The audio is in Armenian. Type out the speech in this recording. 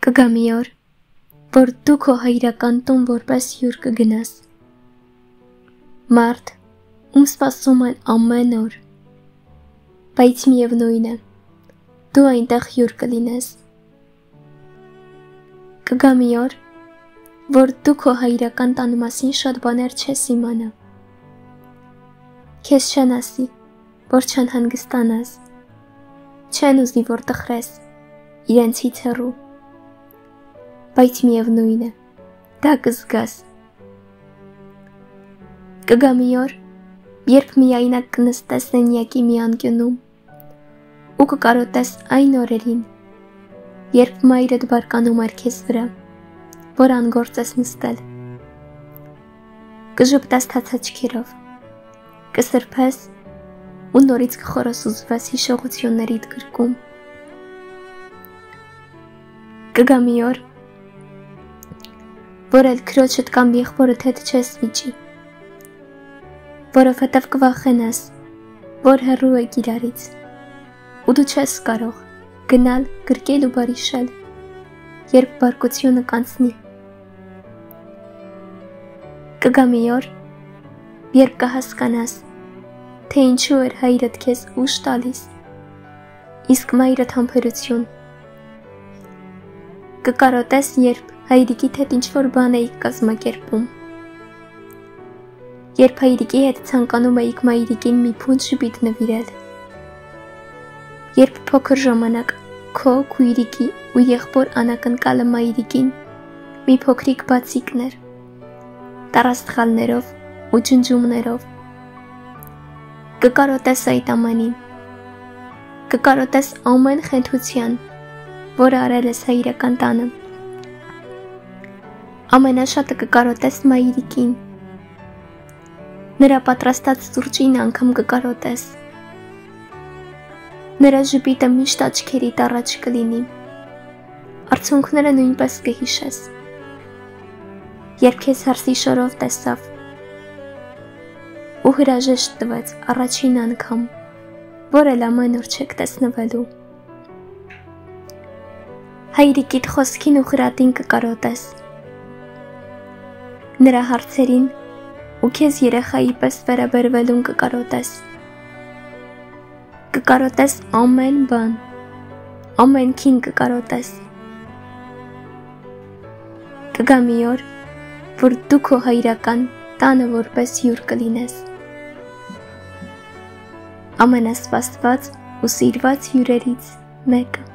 Կգա մի օր, որ դու քո հայրական տուն որպես հյուր կգնաս, մարդ, ում սպասում են ամեն օր, բայց միևնույն է, դու այնտեղ հյուր կլինես։ Կգա մի օր, որ դու քո հայրական տան մասին շատ բաներ չես իմանա, քեզ չեն ասի, որ չեն հանգստանաս, չեն ուզի, որ տխրես, իրենցից հեռու, բայց միևնույն է, դա կզգաս։ Կգա մի օր, երբ միայնակ կնստես սենյակի մի անկյունում ու կկարոտես այն օրերին, երբ մայրդ բարկանում էր քեզ վրա, որ անգործ ես նստել։ Կժպտաս թաց աչքերով, կսրբես ու նորից կխորոսուզվես հիշողություններիդ գրկում։ Կգա մի օր, որ էլ քրոջդ կամ եղբորդ հետ չես վիճի, որովհետև կվախենաս, որ հեռու եք իրարից, ու դու չես կարող գնալ, գրկել ու բարիշել, երբ բարկությունը կանցնի։ Կգա մի օր, երբ կհասկանաս, թե ինչու էր հայրդ քեզ ուժ տալիս, իսկ մայրդ համբերություն։ Կկարոտես, երբ հայրիկիդ հետ ինչ-որ բան էիք կազմակերպում, երբ հայրիկի հետ ցանկանում էիք մայրիկին մի փունջ ժպիտ նվիրել, երբ փոքր ժամանակ քո քույրիկի ու եղբոր անակնկալը մայրիկին մի փոքրիկ բացիկներ, տարաստխալներով ու ջնջումներով։ Կկարոտես այդ ամանին, կկարոտես ամեն խենթության, որը արել ես հայրական տանը։ Ամենաշատը կկարոտես մայրիկին, նրա պատրաստած սուրճին անգամ կկարոտես, նրա ժպիտը միշտ աչքերիդ առաջ կլինի, արցունքները նույնպես կհիշես, երբ քեզ հարսի շորով տեսավ ու հրաժեշտ տվեց առաջին անգամ, որ էլ ամեն օր չեք տեսնվելու։ Հայրիկիդ խոսքին ու խրատին կկարոտես, նրա հարցերին ու քեզ երեխայի պես վերաբերվելուն կկարոտես։ Կկարոտես ամեն բան, ամենքին կկարոտես։ Կգա մի օր, որ դու քո հայրական տանը որպես հյուր կլինես։ Ամենասպասված ու սիրված հյուրերից մեկը։